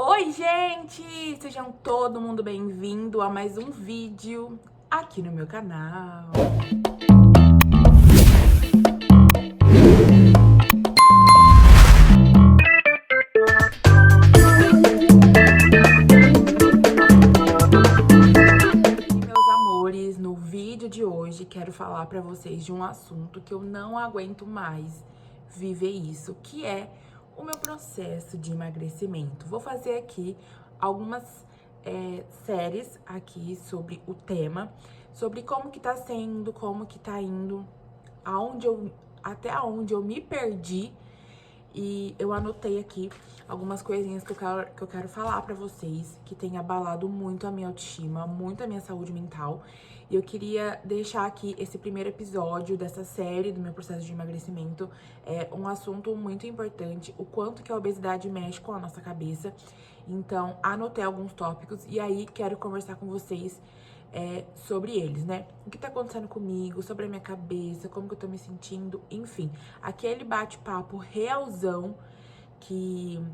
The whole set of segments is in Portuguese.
Oi, gente! Sejam todo mundo bem-vindo a mais um vídeo aqui no meu canal. Meus amores, no vídeo de hoje quero falar pra vocês de um assunto que eu não aguento mais viver isso, que é o meu processo de emagrecimento. Vou fazer aqui algumas séries aqui sobre o tema, sobre como que tá sendo, como que tá indo, até onde eu me perdi. E eu anotei aqui algumas coisinhas que eu quero falar pra vocês, que tem abalado muito a minha autoestima, muito a minha saúde mental. E eu queria deixar aqui esse primeiro episódio dessa série do meu processo de emagrecimento. É um assunto muito importante, o quanto que a obesidade mexe com a nossa cabeça. Então, anotei alguns tópicos e aí quero conversar com vocês sobre eles, né? O que tá acontecendo comigo, sobre a minha cabeça, como que eu tô me sentindo, enfim. Aquele bate-papo realzão que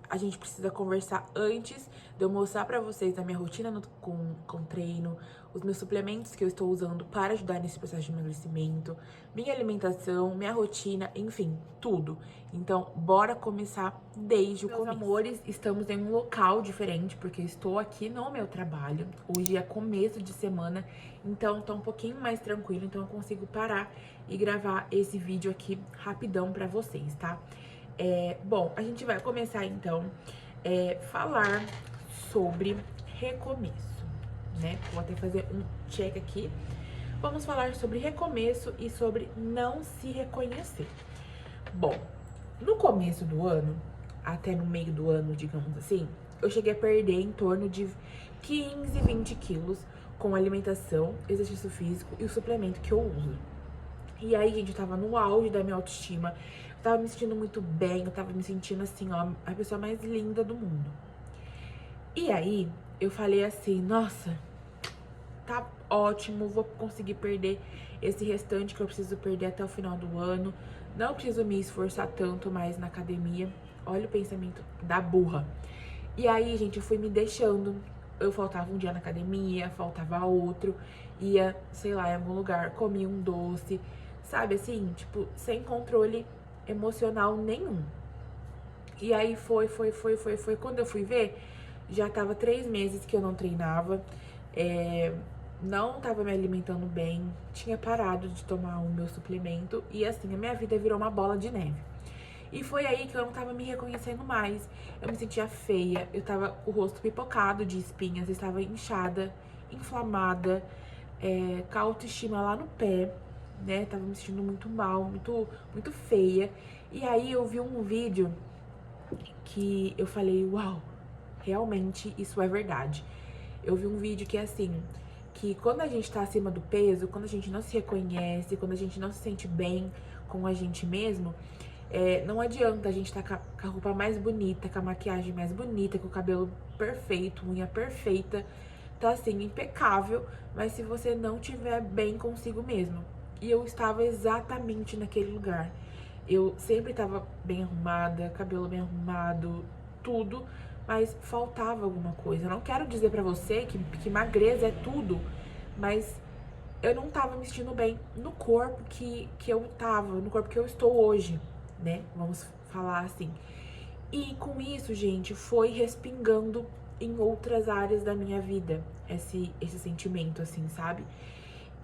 a gente precisa conversar antes de eu mostrar pra vocês a minha rotina com treino, os meus suplementos que eu estou usando para ajudar nesse processo de emagrecimento, minha alimentação, minha rotina, enfim, tudo. Então, bora começar desde o começo. Meus amores, estamos em um local diferente, porque eu estou aqui no meu trabalho. Hoje é começo de semana, então tá um pouquinho mais tranquilo, então eu consigo parar e gravar esse vídeo aqui rapidão pra vocês, tá? Bom, a gente vai começar então falar sobre recomeço, né? Vou até fazer um check aqui. Vamos falar sobre recomeço e sobre não se reconhecer. Bom, no começo do ano, até no meio do ano, digamos assim, eu cheguei a perder em torno de 15, 20 quilos com alimentação, exercício físico e o suplemento que eu uso. E aí, gente, eu tava no auge da minha autoestima, eu tava me sentindo muito bem, eu tava me sentindo assim, ó, a pessoa mais linda do mundo. E aí, eu falei assim, nossa, tá ótimo, vou conseguir perder esse restante que eu preciso perder até o final do ano. Não preciso me esforçar tanto mais na academia. Olha o pensamento da burra. E aí, gente, eu fui me deixando. Eu faltava um dia na academia, faltava outro. Ia, sei lá, em algum lugar, comia um doce. Sabe assim, tipo, sem controle emocional nenhum. E aí foi. Quando eu fui ver, já tava 3 meses que eu não treinava. Não tava me alimentando bem. Tinha parado de tomar o meu suplemento. E assim, a minha vida virou uma bola de neve. E foi aí que eu não tava me reconhecendo mais. Eu me sentia feia. Eu tava com o rosto pipocado de espinhas. Estava inchada, inflamada, com a autoestima lá no pé, né? Tava me sentindo muito mal, muito feia. E aí eu vi um vídeo que eu falei, uau, realmente isso é verdade. Eu vi um vídeo que é assim, que quando a gente tá acima do peso, quando a gente não se reconhece, quando a gente não se sente bem com a gente mesmo, não adianta a gente tá com a roupa mais bonita, com a maquiagem mais bonita, com o cabelo perfeito, unha perfeita, tá assim, impecável, mas se você não tiver bem consigo mesmo. E eu estava exatamente naquele lugar. Eu sempre estava bem arrumada, cabelo bem arrumado, tudo, mas faltava alguma coisa. Eu não quero dizer pra você que magreza é tudo, mas eu não tava me sentindo bem no corpo que eu tava, no corpo que eu estou hoje, né? Vamos falar assim. E com isso, gente, foi respingando em outras áreas da minha vida, esse sentimento, assim, sabe?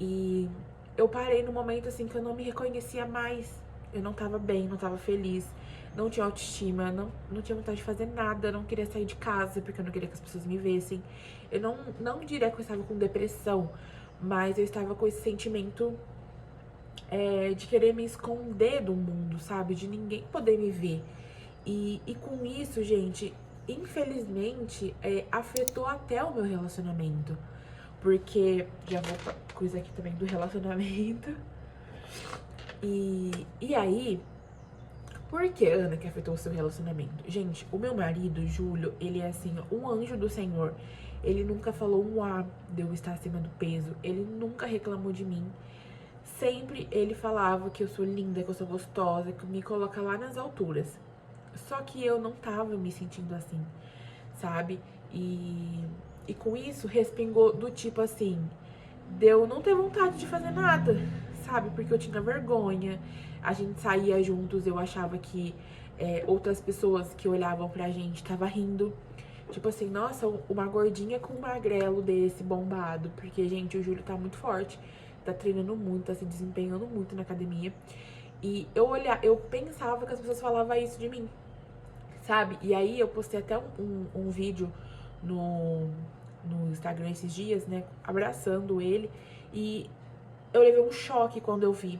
E eu parei no momento, assim, que eu não me reconhecia mais. Eu não tava bem, não tava feliz, não tinha autoestima, não tinha vontade de fazer nada, não queria sair de casa, porque eu não queria que as pessoas me vissem. Eu não diria que eu estava com depressão, mas eu estava com esse sentimento de querer me esconder do mundo, sabe? De ninguém poder me ver. E com isso, gente, infelizmente, afetou até o meu relacionamento. Porque, já vou pra coisa aqui também do relacionamento. E aí, por que, Ana, que afetou o seu relacionamento? Gente, o meu marido, Júlio, ele é assim, um anjo do Senhor. Ele nunca falou um A de eu estar acima do peso. Ele nunca reclamou de mim. Sempre ele falava que eu sou linda, que eu sou gostosa, que me coloca lá nas alturas. Só que eu não tava me sentindo assim, sabe? E com isso respingou do tipo assim, deu não ter vontade de fazer nada, sabe? Porque eu tinha vergonha. A gente saía juntos, eu achava que outras pessoas que olhavam pra gente tava rindo. Tipo assim, nossa, uma gordinha com um magrelo desse bombado. Porque, gente, o Júlio tá muito forte. Tá treinando muito, tá se desempenhando muito na academia. E eu pensava que as pessoas falavam isso de mim, sabe? E aí eu postei até um vídeo no, no Instagram esses dias, né? Abraçando ele. E eu levei um choque quando eu vi.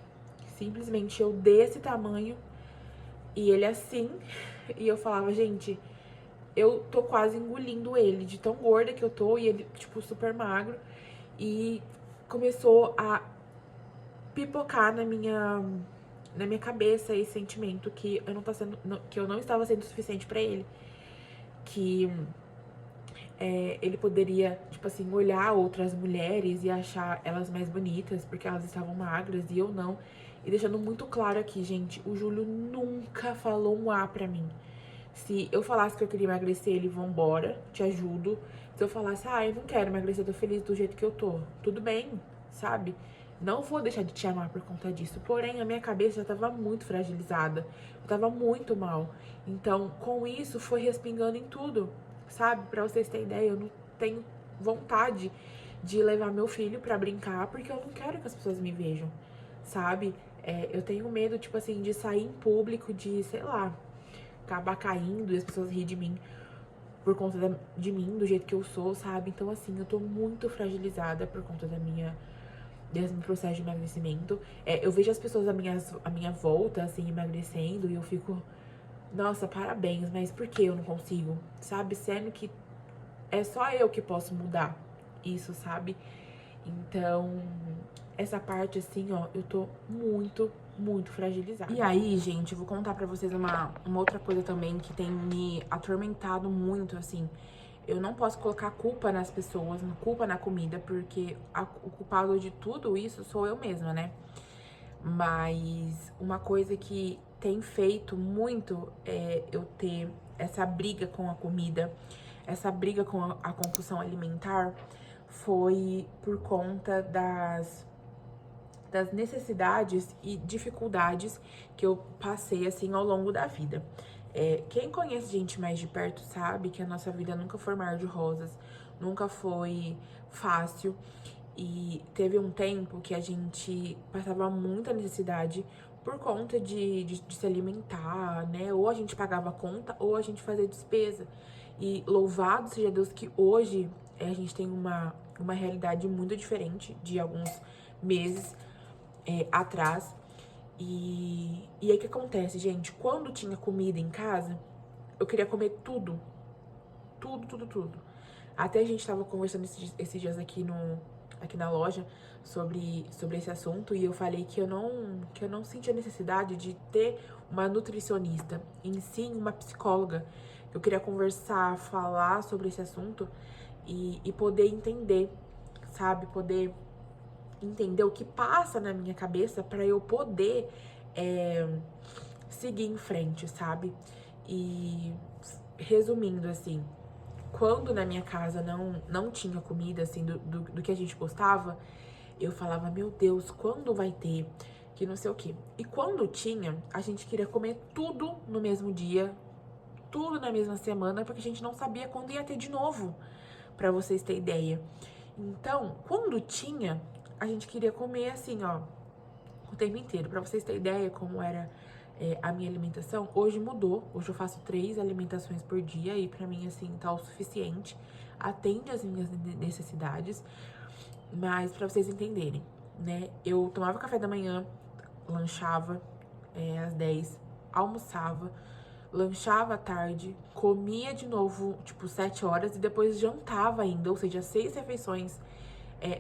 Simplesmente eu desse tamanho e ele assim. E eu falava, gente, eu tô quase engolindo ele, de tão gorda que eu tô. E ele, tipo, super magro. E começou a pipocar na minha cabeça esse sentimento que eu não tá sendo, que eu não estava sendo suficiente pra ele. Que ele poderia, tipo assim, olhar outras mulheres e achar elas mais bonitas porque elas estavam magras e eu não. E deixando muito claro aqui, gente, o Júlio nunca falou um A pra mim. Se eu falasse que eu queria emagrecer, ele, vambora, te ajudo. Se eu falasse, eu não quero emagrecer, tô feliz do jeito que eu tô, tudo bem, sabe? Não vou deixar de te amar por conta disso. Porém, a minha cabeça já tava muito fragilizada. Eu tava muito mal. Então, com isso, foi respingando em tudo, sabe? Pra vocês terem ideia, eu não tenho vontade de levar meu filho pra brincar, porque eu não quero que as pessoas me vejam, sabe? Eu tenho medo, tipo assim, de sair em público, de, sei lá, acabar caindo e as pessoas rirem de mim por conta de mim, do jeito que eu sou, sabe? Então, assim, eu tô muito fragilizada por conta desse meu processo de emagrecimento. Eu vejo as pessoas à minha volta, assim, emagrecendo e eu fico, nossa, parabéns, mas por que eu não consigo? Sabe? Sendo que é só eu que posso mudar isso, sabe? Então, essa parte, assim, ó, eu tô muito fragilizada. E aí, gente, eu vou contar pra vocês uma outra coisa também que tem me atormentado muito, assim. Eu não posso colocar culpa nas pessoas, culpa na comida, porque o culpado de tudo isso sou eu mesma, né? Mas uma coisa que tem feito muito é eu ter essa briga com a comida, essa briga com a compulsão alimentar, foi por conta das necessidades e dificuldades que eu passei, assim, ao longo da vida. Quem conhece gente mais de perto sabe que a nossa vida nunca foi mar de rosas, nunca foi fácil. E teve um tempo que a gente passava muita necessidade por conta de se alimentar, né? Ou a gente pagava a conta, ou a gente fazia despesa. E louvado seja Deus que hoje a gente tem uma realidade muito diferente de alguns meses atrás. E aí o que acontece, gente? Quando tinha comida em casa, eu queria comer tudo. Tudo. Até a gente tava conversando esses dias aqui na loja sobre esse assunto e eu falei que eu não sentia necessidade de ter uma nutricionista, em si uma psicóloga. Eu queria conversar, falar sobre esse assunto e poder entender, sabe? Poder entender o que passa na minha cabeça para eu poder seguir em frente, sabe? E resumindo, assim, quando na minha casa não tinha comida, assim, do que a gente gostava, eu falava, meu Deus, quando vai ter? Que não sei o quê. E quando tinha, a gente queria comer tudo no mesmo dia, tudo na mesma semana, porque a gente não sabia quando ia ter de novo, pra vocês terem ideia. Então, quando tinha, a gente queria comer assim, ó, o tempo inteiro. Pra vocês terem ideia como era a minha alimentação, hoje mudou. Hoje eu faço 3 alimentações por dia e pra mim, assim, tá o suficiente. Atende as minhas necessidades. Mas pra vocês entenderem, né? Eu tomava café da manhã, lanchava às 10, almoçava, lanchava à tarde, comia de novo, tipo, 7 horas e depois jantava ainda, ou seja, 6 refeições.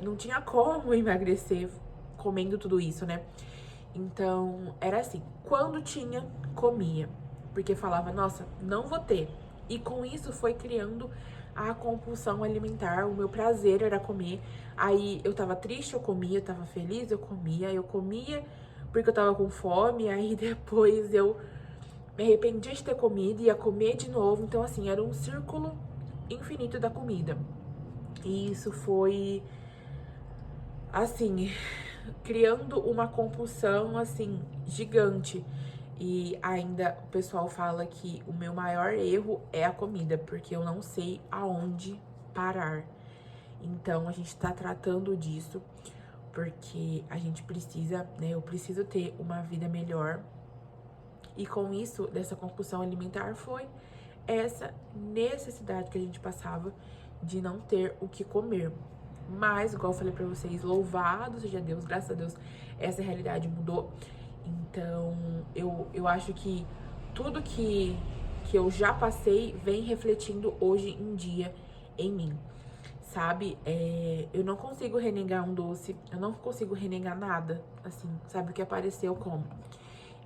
Não tinha como emagrecer comendo tudo isso, né? Então, era assim, quando tinha, comia. Porque falava, nossa, não vou ter. E com isso foi criando a compulsão alimentar, o meu prazer era comer. Aí eu tava triste, eu comia, eu tava feliz, eu comia porque eu tava com fome, aí depois eu me arrependia de ter comido, ia comer de novo. Então, assim, era um círculo infinito da comida. E isso foi, assim, criando uma compulsão, assim, gigante. E ainda o pessoal fala que o meu maior erro é a comida, porque eu não sei aonde parar. Então, a gente tá tratando disso, porque a gente precisa, né? Eu preciso ter uma vida melhor. E com isso, dessa compulsão alimentar, foi essa necessidade que a gente passava de não ter o que comer. Mas, igual eu falei pra vocês, louvado seja Deus, graças a Deus, essa realidade mudou. Então, eu acho que tudo que eu já passei vem refletindo hoje em dia em mim, sabe? Eu não consigo renegar um doce, eu não consigo renegar nada, assim, sabe? O que apareceu, eu como.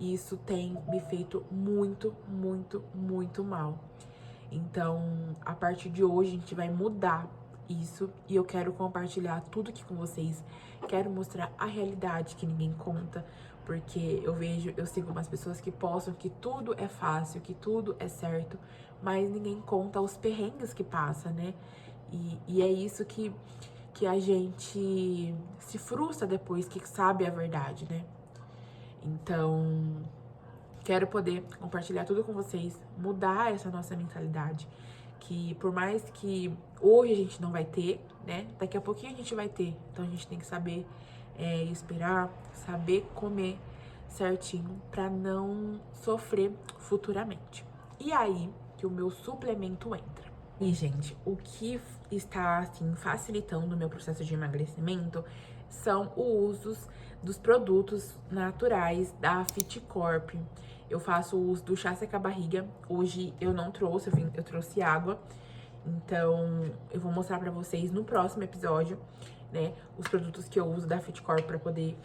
E isso tem me feito muito, muito, muito mal. Então, a partir de hoje, a gente vai mudar isso e eu quero compartilhar tudo aqui com vocês. Quero mostrar a realidade que ninguém conta, porque eu sigo umas pessoas que postam que tudo é fácil, que tudo é certo, mas ninguém conta os perrengues que passa, né? E é isso que a gente se frustra depois que sabe a verdade, né? Então, quero poder compartilhar tudo com vocês, mudar essa nossa mentalidade. Que por mais que hoje a gente não vai ter, né? Daqui a pouquinho a gente vai ter. Então a gente tem que saber esperar, saber comer certinho pra não sofrer futuramente. E aí que o meu suplemento entra. E, gente, o que está, assim, facilitando o meu processo de emagrecimento são os usos dos produtos naturais da Fitcorp. Eu faço o uso do chá seca-barriga. Hoje eu não trouxe, eu trouxe água. Então, eu vou mostrar pra vocês no próximo episódio, né, os produtos que eu uso da Fitcorp pra poder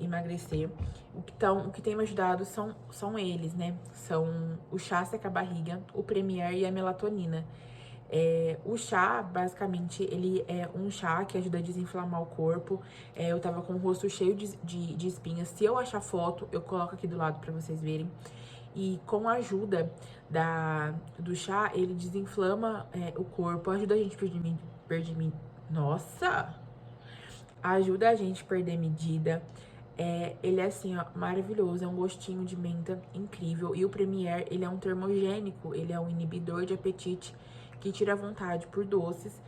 emagrecer. O que tem me ajudado são eles, né? São o chá seca-barriga, o Premier e a melatonina. O chá, basicamente, ele é um chá que ajuda a desinflamar o corpo. Eu tava com o rosto cheio de espinhas. Se eu achar foto, eu coloco aqui do lado pra vocês verem. E com a ajuda do chá, ele desinflama o corpo, ajuda a gente a perder. Nossa! Ajuda a gente a perder medida. Ele é assim, ó, maravilhoso, é um gostinho de menta incrível. E o Premier, ele é um termogênico, ele é um inibidor de apetite que tira a vontade por doces,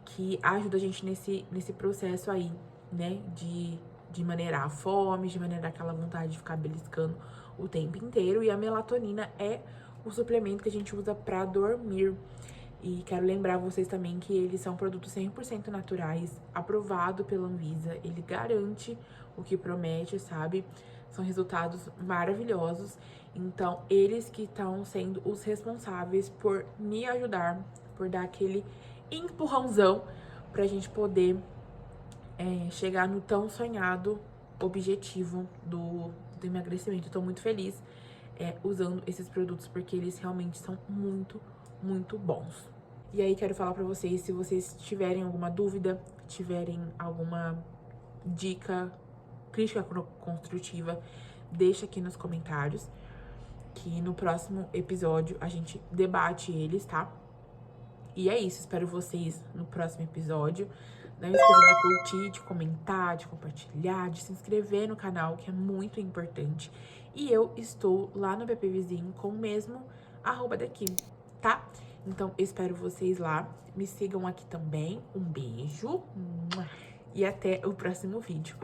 que ajuda a gente nesse processo aí, né, de maneirar a fome, de maneirar aquela vontade de ficar beliscando o tempo inteiro. E a melatonina é o suplemento que a gente usa pra dormir. E quero lembrar vocês também que eles são produtos 100% naturais, aprovado pela Anvisa. Ele garante o que promete, sabe? São resultados maravilhosos. Então, eles que estão sendo os responsáveis por me ajudar, por dar aquele empurrãozão pra gente poder chegar no tão sonhado objetivo do emagrecimento. Eu tô muito feliz usando esses produtos, porque eles realmente são muito, muito bons. E aí, quero falar pra vocês, se vocês tiverem alguma dúvida, tiverem alguma dica, crítica construtiva, deixa aqui nos comentários, que no próximo episódio a gente debate eles, tá? E é isso, espero vocês no próximo episódio. Não esqueça de curtir, de comentar, de compartilhar, de se inscrever no canal, que é muito importante. E eu estou lá no BP Vizinho com o mesmo @ daqui, tá? Então, eu espero vocês lá. Me sigam aqui também. Um beijo e até o próximo vídeo.